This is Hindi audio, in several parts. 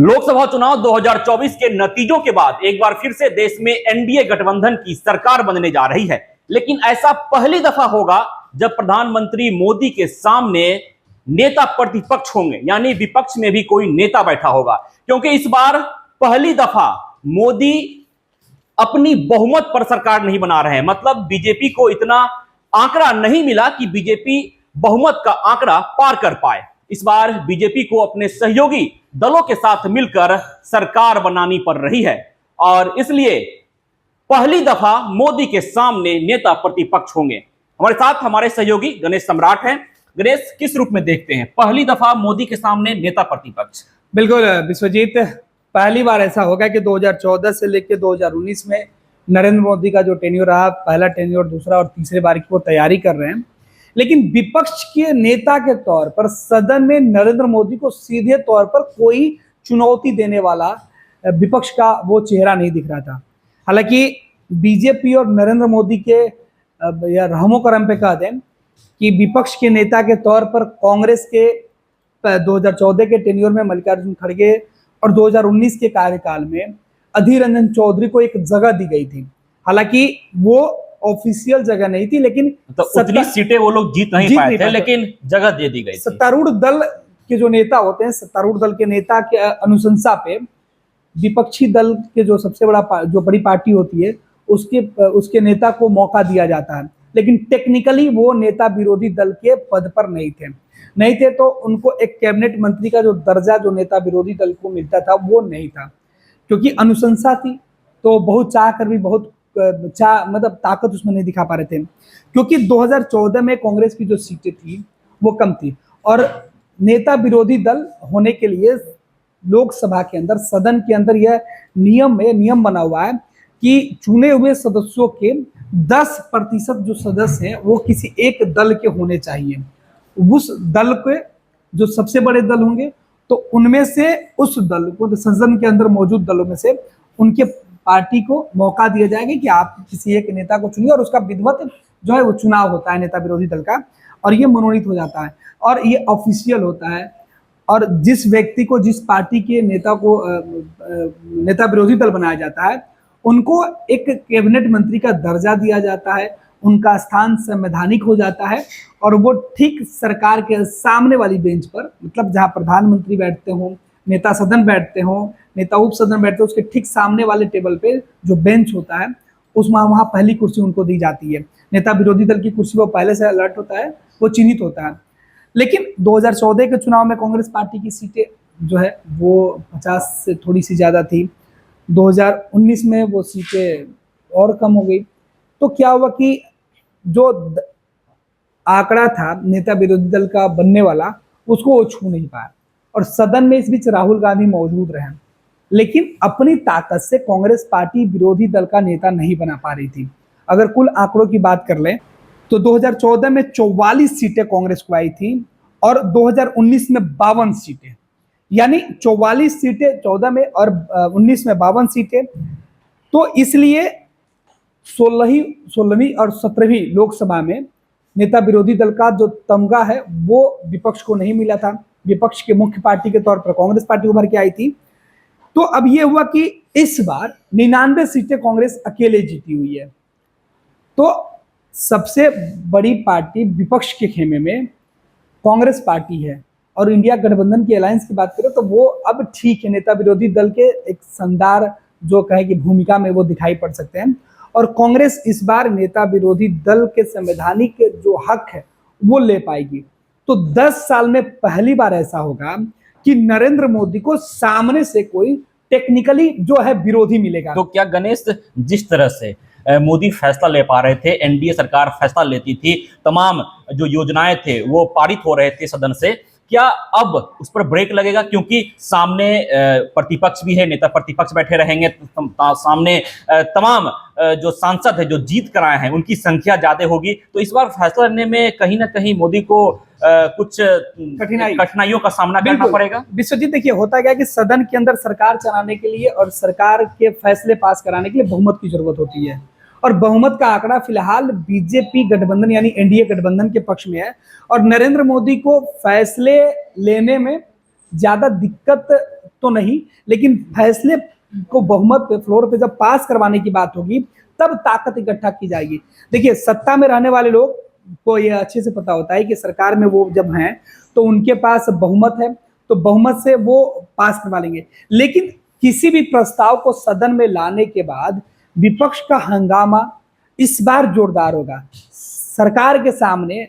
लोकसभा चुनाव 2024 के नतीजों के बाद एक बार फिर से देश में एनडीए गठबंधन की सरकार बनने जा रही है। लेकिन ऐसा पहली दफा होगा जब प्रधानमंत्री मोदी के सामने नेता प्रतिपक्ष होंगे, यानी विपक्ष में भी कोई नेता बैठा होगा। क्योंकि इस बार पहली दफा मोदी अपनी बहुमत पर सरकार नहीं बना रहे हैं। मतलब बीजेपी को इतना आंकड़ा नहीं मिला कि बीजेपी बहुमत का आंकड़ा पार कर पाए। इस बार बीजेपी को अपने सहयोगी दलों के साथ मिलकर सरकार बनानी पड़ रही है और इसलिए पहली दफा मोदी के सामने नेता प्रतिपक्ष होंगे। हमारे साथ हमारे सहयोगी गणेश सम्राट हैं। गणेश, किस रूप में देखते हैं पहली दफा मोदी के सामने नेता प्रतिपक्ष? बिल्कुल विश्वजीत, पहली बार ऐसा होगा कि 2014 से लेकर 2019 में नरेंद्र मोदी का जो टेन्योर रहा, पहला टेन्योर, दूसरा और तीसरे बार की वो तैयारी कर रहे हैं। लेकिन विपक्ष के नेता के तौर पर सदन में नरेंद्र मोदी को सीधे तौर पर कोई चुनौती देने वाला विपक्ष का वो चेहरा नहीं दिख रहा था। हालांकि बीजेपी और नरेंद्र मोदी के या रहमो करम पे कह दें कि विपक्ष के नेता के तौर पर कांग्रेस के 2014 के टेन्योर में मल्लिकार्जुन खड़गे और 2019 के कार्यकाल में अधीर रंजन चौधरी को एक जगह दी गई थी। हालांकि वो ऑफिशियल जगह नहीं थी, लेकिन तो उतनी सीटें वो लोग जीत नहीं पाए थे, लेकिन जगह दे दी गई थी। सत्तारूढ़ दल के जो नेता होते हैं, सत्तारूढ़ दल के नेता के अनुशंसा पे विपक्षी दल के जो सबसे बड़ी पार्टी होती है उसके नेता को मौका दिया जाता है। लेकिन टेक्निकली वो नेता विरोधी दल के पद पर नहीं थे तो उनको एक कैबिनेट मंत्री का जो दर्जा जो नेता विरोधी दल को मिलता था वो नहीं था। क्योंकि अनुशंसा थी तो बहुत चाह कर भी बहुत मतलब ताकत उसमें नहीं दिखा पा रहे थे। क्योंकि 2014 में कांग्रेस की जो सीटें थी वो कम थी और नेता विरोधी दल होने के लिए लोकसभा के अंदर, सदन के अंदर यह नियम बना हुआ है कि चुने हुए सदस्यों के 10% जो सदस्य हैं वो किसी एक दल के होने चाहिए। उस दल के जो सबसे बड़े दल होंगे तो उनमें से उस दल को, सदन के अंदर मौजूद दलों में से उनके पार्टी को मौका दिया जाएगा कि आप किसी एक नेता को चुनिए और उसका विधिवत जो है वो चुनाव होता है नेता विरोधी दल का, और ये मनोनीत हो जाता है और ये ऑफिशियल होता है। और जिस व्यक्ति को, जिस पार्टी के नेता को नेता विरोधी दल बनाया जाता है उनको एक कैबिनेट मंत्री का दर्जा दिया जाता है, उनका स्थान संवैधानिक हो जाता है और वो ठीक सरकार के सामने वाली बेंच पर, मतलब जहां प्रधानमंत्री बैठते हों, नेता सदन बैठते हों, नेता उप सदन बैठते हो, उसके ठीक सामने वाले टेबल पे जो बेंच होता है उसमें वहां पहली कुर्सी उनको दी जाती है। नेता विरोधी दल की कुर्सी वो पहले से अलर्ट होता है, वो चिन्हित होता है। लेकिन 2014 के चुनाव में कांग्रेस पार्टी की सीटें जो है वो 50 से थोड़ी सी ज्यादा थी। 2019 में वो सीटें और कम हो गई। तो क्या हुआ कि जो आंकड़ा था नेता विरोधी दल का बनने वाला उसको वो छू नहीं पाया और सदन में इस बीच राहुल गांधी मौजूद रहे, लेकिन अपनी ताकत से कांग्रेस पार्टी विरोधी दल का नेता नहीं बना पा रही थी। अगर कुल आंकड़ों की बात कर लें तो 2014 में 44 सीटें कांग्रेस को आई थी और 2019 में 52 सीटें, यानी 44 सीटें 14 में और 19 में 52 सीटें। तो इसलिए 16वीं और 17वीं लोकसभा में नेता विरोधी दल का जो तमगा है वो विपक्ष को नहीं मिला था। विपक्ष के मुख्य पार्टी के तौर पर कांग्रेस पार्टी उभर के आई थी। तो अब ये हुआ कि इस बार 99 सीटें कांग्रेस अकेले जीती हुई है। तो सबसे बड़ी पार्टी विपक्ष के खेमे में कांग्रेस पार्टी है और इंडिया गठबंधन की अलायंस की बात करें तो वो अब ठीक है, नेता विरोधी दल के एक शानदार जो कहे कि भूमिका में वो दिखाई पड़ सकते हैं और कांग्रेस इस बार नेता विरोधी दल के संवैधानिक जो हक है वो ले पाएगी। तो 10 साल में पहली बार ऐसा होगा कि नरेंद्र मोदी को सामने से कोई टेक्निकली जो है विरोधी मिलेगा। तो क्या गणेश, जिस तरह से मोदी फैसला ले पा रहे थे, एनडीए सरकार फैसला लेती थी, तमाम जो योजनाएं थे वो पारित हो रहे थे सदन से, क्या अब उस पर ब्रेक लगेगा? क्योंकि सामने प्रतिपक्ष भी है, नेता प्रतिपक्ष बैठे रहेंगे, सामने तमाम जो सांसद है जो जीत कर आए हैं उनकी संख्या ज्यादा होगी। तो इस बार फैसला लेने में कहीं ना कहीं मोदी को कुछ कठिनाइयों का सामना करना पड़ेगा। विश्वजीत, देखिए होता क्या है कि सदन के अंदर सरकार चलाने के लिए और सरकार के फैसले पास कराने के लिए बहुमत की जरूरत होती है और बहुमत का आंकड़ा फिलहाल बीजेपी गठबंधन यानी एनडीए गठबंधन के पक्ष में है और नरेंद्र मोदी को फैसले लेने में ज्यादा दिक्कत तो नहीं, लेकिन फैसले को बहुमत पे फ्लोर पे जब पास करवाने की बात होगी तब ताकत इकट्ठा की जाएगी। देखिए, सत्ता में रहने वाले लोग को ये अच्छे से पता होता है कि सरकार में वो जब हैं तो उनके पास बहुमत है, तो बहुमत से वो पास करवा लेंगे। लेकिन किसी भी प्रस्ताव को सदन में लाने के बाद विपक्ष का हंगामा इस बार जोरदार होगा। सरकार के सामने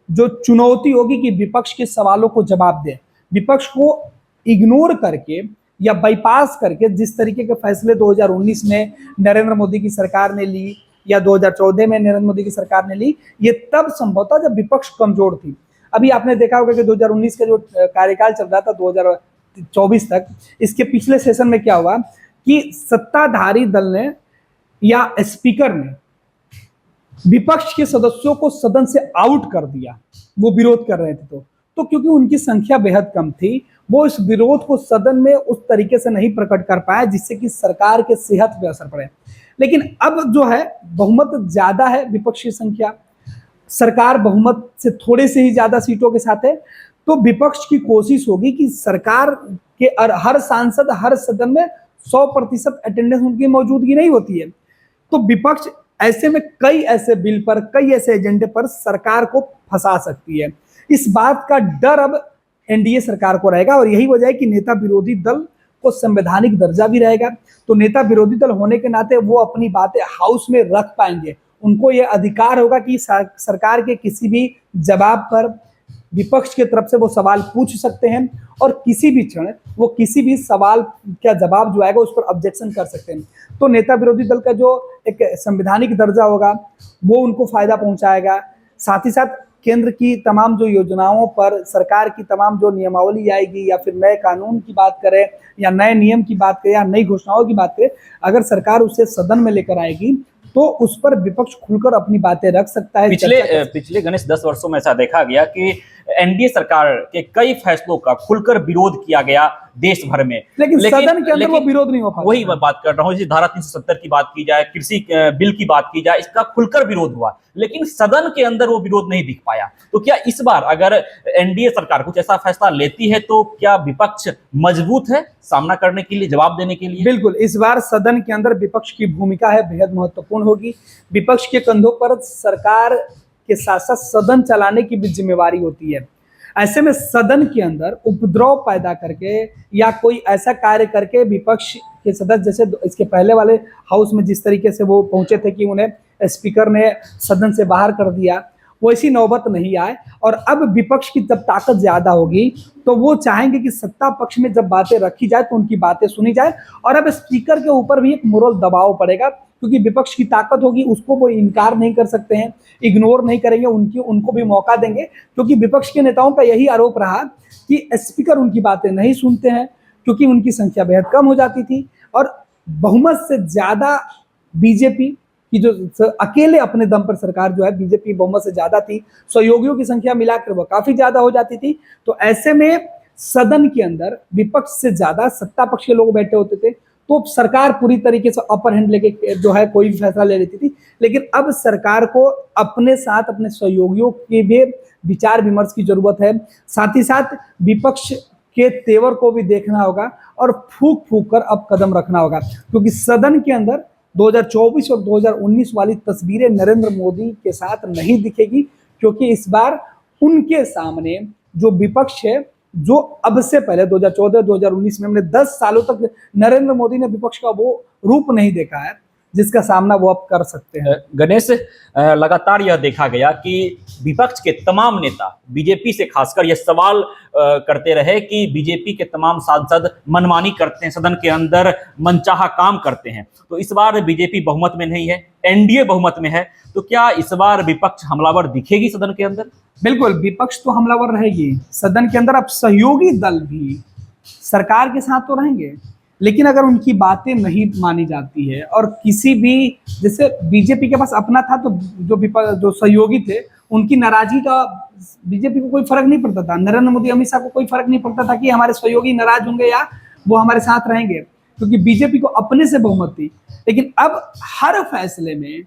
जो चुनौती होगी कि विपक्ष के सवालों को जवाब दे, विपक्ष को इग्नोर करके या बाईपास करके जिस तरीके के फैसले 2019 में नरेंद्र मोदी की सरकार ने ली या 2014 में नरेंद्र मोदी की सरकार ने ली, ये तब संभव था जब विपक्ष कमजोर थी। अभी आपने देखा होगा कि 2019 का जो कार्यकाल चल रहा था 2024 तक, इसके पिछले सेशन में क्या हुआ कि सत्ताधारी दल ने या स्पीकर ने विपक्ष के सदस्यों को सदन से आउट कर दिया, वो विरोध कर रहे थे तो क्योंकि उनकी संख्या बेहद कम थी, वो इस विरोध को सदन में उस तरीके से नहीं प्रकट कर पाए जिससे कि सरकार के सेहत पे असर पड़े। लेकिन अब जो है बहुमत ज्यादा है, विपक्ष की संख्या, सरकार बहुमत से थोड़े से ही ज्यादा सीटों के साथ है, तो विपक्ष की कोशिश होगी कि सरकार के हर सांसद हर सदन में 100% अटेंडेंस उनकी मौजूदगी नहीं होती है, तो विपक्ष ऐसे में कई ऐसे बिल पर कई ऐसे एजेंडे पर सरकार को फंसा सकती है। इस बात का डर अब एनडीए सरकार को रहेगा और यही वजह है कि नेता विरोधी दल को संवैधानिक दर्जा भी रहेगा, तो नेता विरोधी दल होने के नाते वो अपनी बातें हाउस में रख पाएंगे। उनको ये अधिकार होगा कि सरकार के किसी भी जवाब पर विपक्ष की तरफ से वो सवाल पूछ सकते हैं और किसी भी क्षण वो किसी भी सवाल का जवाब जो आएगा उस पर ऑब्जेक्शन कर सकते हैं। तो नेता विरोधी दल का जो एक संवैधानिक दर्जा होगा वो उनको फायदा पहुंचाएगा। साथ ही साथ केंद्र की तमाम जो योजनाओं पर सरकार की तमाम जो नियमावली आएगी या फिर नए कानून की बात करें या नए नियम की बात करें या नई घोषणाओं की बात करें, अगर सरकार उसे सदन में लेकर आएगी तो उस पर विपक्ष खुलकर अपनी बातें रख सकता है। पिछले गणेश 10 वर्षों में ऐसा देखा गया कि एनडीए सरकार के कई फैसलों का खुलकर विरोध किया गया देश भर में, लेकिन सदन के अंदर वो विरोध नहीं हो पाता। वही मैं बात कर रहा हूँ, जैसे धारा 370 की बात की जाए, कृषि बिल की बात की जाए, इसका खुलकर विरोध हुआ, लेकिन सदन के अंदर वो विरोध नहीं दिख पाया। तो क्या इस बार अगर एनडीए सरकार कुछ ऐसा फैसला लेती है तो क्या विपक्ष मजबूत है सामना करने के लिए, जवाब देने के लिए? बिल्कुल, इस बार सदन के अंदर विपक्ष की भूमिका है बेहद महत्वपूर्ण होगी। विपक्ष के कंधों पर सरकार के साथ साथ सदन चलाने की भी जिम्मेवारी होती है। ऐसे में सदन के अंदर उपद्रव पैदा करके या कोई ऐसा कार्य करके विपक्ष के सदस्य, जैसे इसके पहले वाले हाउस में जिस तरीके से वो पहुंचे थे कि उन्हें स्पीकर ने सदन से बाहर कर दिया, वैसी नौबत नहीं आए। और अब विपक्ष की जब ताकत ज्यादा होगी तो वो चाहेंगे कि सत्ता पक्ष में जब बातें रखी जाए तो उनकी बातें सुनी जाए। और अब स्पीकर के ऊपर भी एक मोरल दबाव पड़ेगा क्योंकि विपक्ष की ताकत होगी, उसको वो इनकार नहीं कर सकते हैं, इग्नोर नहीं करेंगे, उनको भी मौका देंगे। क्योंकि विपक्ष के नेताओं का यही आरोप रहा कि स्पीकर उनकी बातें नहीं सुनते हैं क्योंकि उनकी संख्या बेहद कम हो जाती थी और बहुमत से ज्यादा बीजेपी कि जो अकेले अपने दम पर सरकार जो है, बीजेपी बहुमत से ज्यादा थी, सहयोगियों की संख्या मिलाकर वो काफी ज्यादा हो जाती थी। तो ऐसे में सदन के अंदर विपक्ष से ज्यादा सत्ता पक्ष के लोग बैठे होते थे, तो सरकार पूरी तरीके से अपर हैंड लेके जो है कोई भी फैसला ले लेती थी। लेकिन अब सरकार को अपने साथ अपने सहयोगियों के भी विचार विमर्श की जरूरत है। साथ ही साथ विपक्ष के तेवर को भी देखना होगा और फूक फूक कर अब कदम रखना होगा, क्योंकि सदन के अंदर 2024 और 2019 वाली तस्वीरें नरेंद्र मोदी के साथ नहीं दिखेगी, क्योंकि इस बार उनके सामने जो विपक्ष है, जो अब से पहले 2014-2019 में हमने 10 सालों तक नरेंद्र मोदी ने विपक्ष का वो रूप नहीं देखा है जिसका सामना वो अब कर सकते हैं। गणेश, लगातार यह देखा गया कि विपक्ष के तमाम नेता बीजेपी से खासकर यह सवाल करते रहे कि बीजेपी के तमाम सांसद मनमानी करते हैं, सदन के अंदर मनचाहा काम करते हैं। तो इस बार बीजेपी बहुमत में नहीं है, एनडीए बहुमत में है, तो क्या इस बार विपक्ष हमलावर दिखेगी सदन के अंदर? बिल्कुल, विपक्ष तो हमलावर रहेगी सदन के अंदर। अब सहयोगी दल भी सरकार के साथ तो रहेंगे, लेकिन अगर उनकी बातें नहीं मानी जाती है और किसी भी, जैसे बीजेपी के पास अपना था तो जो सहयोगी थे उनकी नाराजगी का बीजेपी को कोई फर्क नहीं पड़ता था, नरेंद्र मोदी अमित शाह को कोई फर्क नहीं पड़ता था कि हमारे सहयोगी नाराज होंगे या वो हमारे साथ रहेंगे, क्योंकि बीजेपी को अपने से बहुमत थी। लेकिन अब हर फैसले में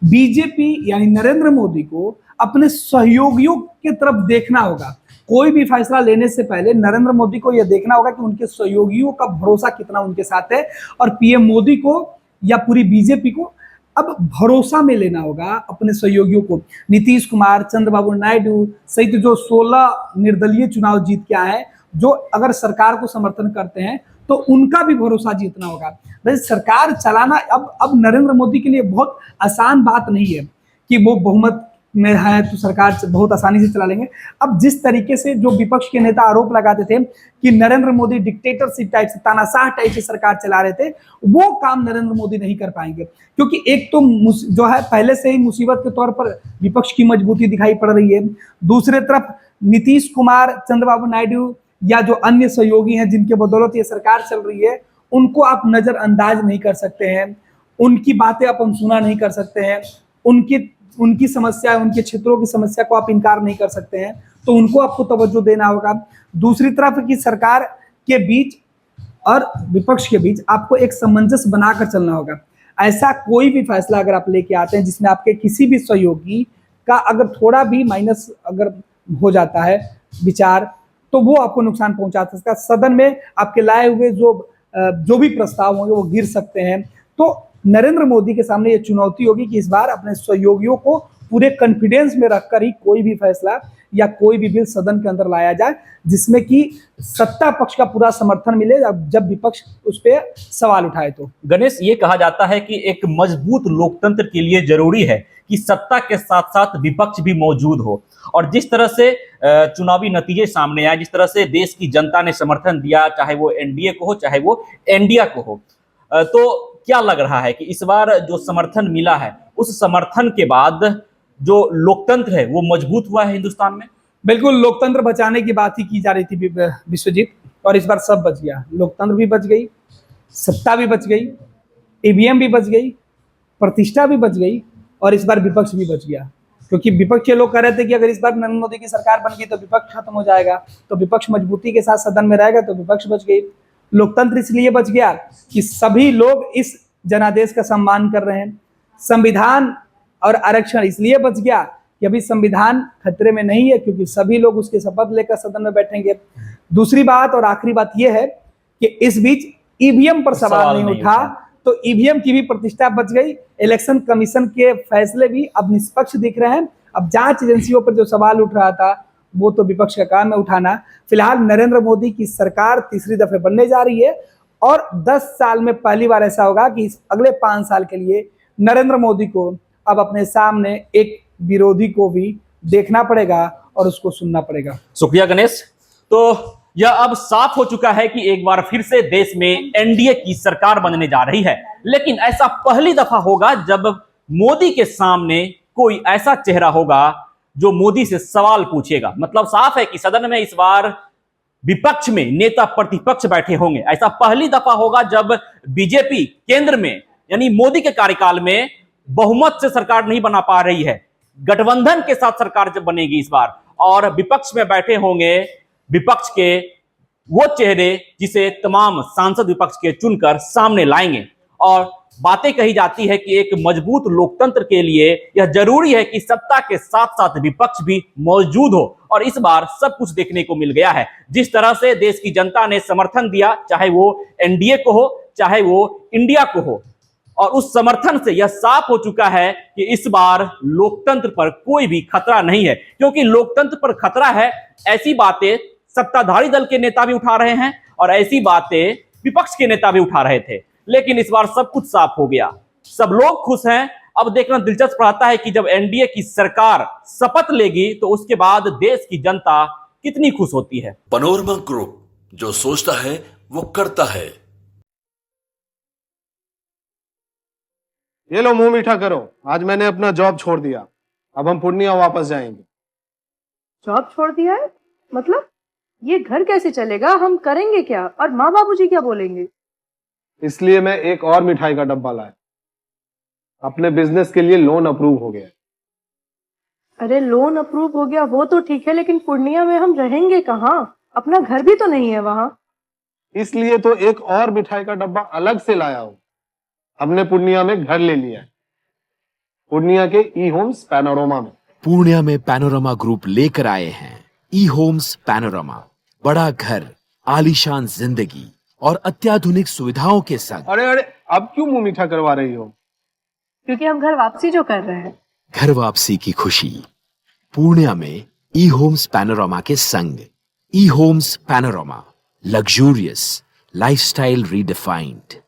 बीजेपी यानी नरेंद्र मोदी को अपने सहयोगियों की तरफ देखना होगा, कोई भी फैसला लेने से पहले नरेंद्र मोदी को यह देखना होगा कि उनके सहयोगियों का भरोसा कितना उनके साथ है, और पीएम मोदी को या पूरी बीजेपी को अब भरोसा में लेना होगा अपने सहयोगियों को। नीतीश कुमार, चंद्रबाबू नायडू सहित जो 16 निर्दलीय चुनाव जीत के आए हैं, जो अगर सरकार को समर्थन करते हैं तो उनका भी भरोसा जीतना होगा। वैसे सरकार चलाना अब नरेंद्र मोदी के लिए बहुत आसान बात नहीं है कि वो बहुमत में है तो सरकार बहुत आसानी से चला लेंगे। अब जिस तरीके से जो विपक्ष के नेता आरोप लगाते थे कि नरेंद्र मोदी डिक्टेटरशिप टाइप से, तानाशाह टाइप से सरकार चला रहे थे, वो काम नरेंद्र मोदी नहीं कर पाएंगे, क्योंकि एक तो जो है पहले से ही मुसीबत के तौर पर विपक्ष की मजबूती दिखाई पड़ रही है। दूसरे तरफ नीतीश कुमार, चंद्रबाबू नायडू या जो अन्य सहयोगी हैं जिनके बदौलत ये सरकार चल रही है, उनको आप नजरअंदाज नहीं कर सकते हैं, उनकी बातें आप अनसुना नहीं कर सकते हैं, उनकी समस्या, उनके क्षेत्रों की समस्या को आप इनकार नहीं कर सकते हैं, तो उनको आपको तवज्जो देना होगा। दूसरी तरफ की सरकार के बीच और विपक्ष के बीच आपको एक सामंजस्य बनाकर चलना होगा। ऐसा कोई भी फैसला अगर आप लेके आते हैं जिसमें आपके किसी भी सहयोगी का अगर थोड़ा भी माइनस अगर हो जाता है विचार, तो वो आपको नुकसान पहुंचा सकता है। सदन में आपके लाए हुए जो भी प्रस्ताव होंगे वो गिर सकते हैं। तो नरेंद्र मोदी के सामने ये चुनौती होगी कि इस बार अपने सहयोगियों को पूरे कॉन्फिडेंस में रखकर ही कोई भी फैसला या कोई भी बिल सदन के अंदर लाया जाए, जिसमें कि सत्ता पक्ष का पूरा समर्थन मिले जब विपक्ष उस पर सवाल उठाए। तो गणेश, ये कहा जाता है कि एक मजबूत लोकतंत्र के लिए जरूरी है कि सत्ता के साथ साथ विपक्ष भी मौजूद हो, और जिस तरह से चुनावी नतीजे सामने आए, जिस तरह से देश की जनता ने समर्थन दिया, चाहे वो एनडीए को हो चाहे वो इंडिया को हो, तो क्या लग रहा है कि इस बार जो समर्थन मिला है उस समर्थन के बाद जो लोकतंत्र है वो मजबूत हुआ है हिंदुस्तान में? बिल्कुल, लोकतंत्र बचाने की बात ही की जा रही थी विश्वजीत, और इस बार सब बच गया। लोकतंत्र भी बच गई, सत्ता भी बच गई, ईवीएम भी बच गई, प्रतिष्ठा भी बच गई, और इस बार विपक्ष भी बच गया। क्योंकि विपक्ष के लोग कह रहे थे कि अगर इस बार नरेंद्र मोदी की सरकार बन गई तो विपक्ष खत्म हो जाएगा, तो विपक्ष मजबूती के साथ सदन में रहेगा, तो विपक्ष बच गई। लोकतंत्र इसलिए बच गया कि सभी लोग इस जनादेश का सम्मान कर रहे हैं। संविधान और आरक्षण इसलिए बच गया कि अभी संविधान खतरे में नहीं है, क्योंकि सभी लोग उसके शपथ लेकर सदन में बैठेंगे। दूसरी बात और आखिरी बात यह है कि इस बीच ईवीएम पर सवाल नहीं उठा, तो ईवीएम की भी प्रतिष्ठा बच गई। इलेक्शन कमीशन के फैसले भी अब निष्पक्ष दिख रहे हैं। अब जांच एजेंसियों पर जो सवाल उठ रहा था वो तो विपक्ष का काम है उठाना। फिलहाल नरेंद्र मोदी की सरकार तीसरी दफे बनने जा रही है, और 10 साल में पहली बार ऐसा होगा कि इस अगले 5 साल के लिए नरेंद्र मोदी को अब अपने सामने एक विरोधी को भी देखना पड़ेगा और उसको सुनना पड़ेगा। शुक्रिया गणेश। तो यह अब साफ हो चुका है कि एक बार फिर से देश में एनडीए की सरकार बनने जा रही है, लेकिन ऐसा पहली दफा होगा जब मोदी के सामने कोई ऐसा चेहरा होगा जो मोदी से सवाल पूछेगा। मतलब साफ है कि सदन में इस बार विपक्ष में नेता प्रतिपक्ष बैठे होंगे। ऐसा पहली दफा होगा जब बीजेपी केंद्र में यानी मोदी के कार्यकाल में बहुमत से सरकार नहीं बना पा रही है, गठबंधन के साथ सरकार जब बनेगी इस बार, और विपक्ष में बैठे होंगे विपक्ष के वो चेहरे जिसे तमाम सांसद विपक्ष के चुनकर सामने लाएंगे। और बातें कही जाती है कि एक मजबूत लोकतंत्र के लिए यह जरूरी है कि सत्ता के साथ साथ विपक्ष भी मौजूद हो, और इस बार सब कुछ देखने को मिल गया है। जिस तरह से देश की जनता ने समर्थन दिया, चाहे वो एनडीए को हो चाहे वो इंडिया को हो, और उस समर्थन से यह साफ हो चुका है कि इस बार लोकतंत्र पर कोई भी खतरा नहीं है। क्योंकि लोकतंत्र पर खतरा है, ऐसी बातें सत्ताधारी दल के नेता भी उठा रहे हैं और ऐसी बातें विपक्ष के नेता भी उठा रहे थे, लेकिन इस बार सब कुछ साफ हो गया, सब लोग खुश हैं। अब देखना दिलचस्प रहता है कि जब एनडीए की सरकार शपथ लेगी तो उसके बाद देश की जनता कितनी खुश होती है। पैनोरमा ग्रुप, जो सोचता है वो करता है। ये लो मुंह मीठा करो, आज मैंने अपना जॉब छोड़ दिया, अब हम पूर्णिया वापस जाएंगे। जॉब छोड़ दिया है? मतलब ये घर कैसे चलेगा? हम करेंगे क्या? और माँ बाबूजी क्या बोलेंगे? इसलिए मैं एक और मिठाई का डब्बा लाया। अपने बिजनेस के लिए लोन अप्रूव हो गया। अरे लोन अप्रूव हो गया वो तो ठीक है, लेकिन पूर्णिया में हम रहेंगे कहाँ? अपना घर भी तो नहीं है वहां। इसलिए तो एक और मिठाई का डब्बा अलग से लाया हूं। हमने पूर्णिया में घर ले लिया है, पूर्णिया के ई होम्स पैनोरमा में। पूर्णिया में पैनोरमा ग्रुप लेकर आए हैं ई होम्स पैनोरामा, बड़ा घर, आलीशान जिंदगी और अत्याधुनिक सुविधाओं के संग। अरे अरे, अब क्यों मुंह मीठा करवा रही हो? क्योंकि हम घर वापसी जो कर रहे हैं। घर वापसी की खुशी पूर्णिया में ई होम्स पैनोरामा के संग। ई homes panorama, luxurious lifestyle redefined.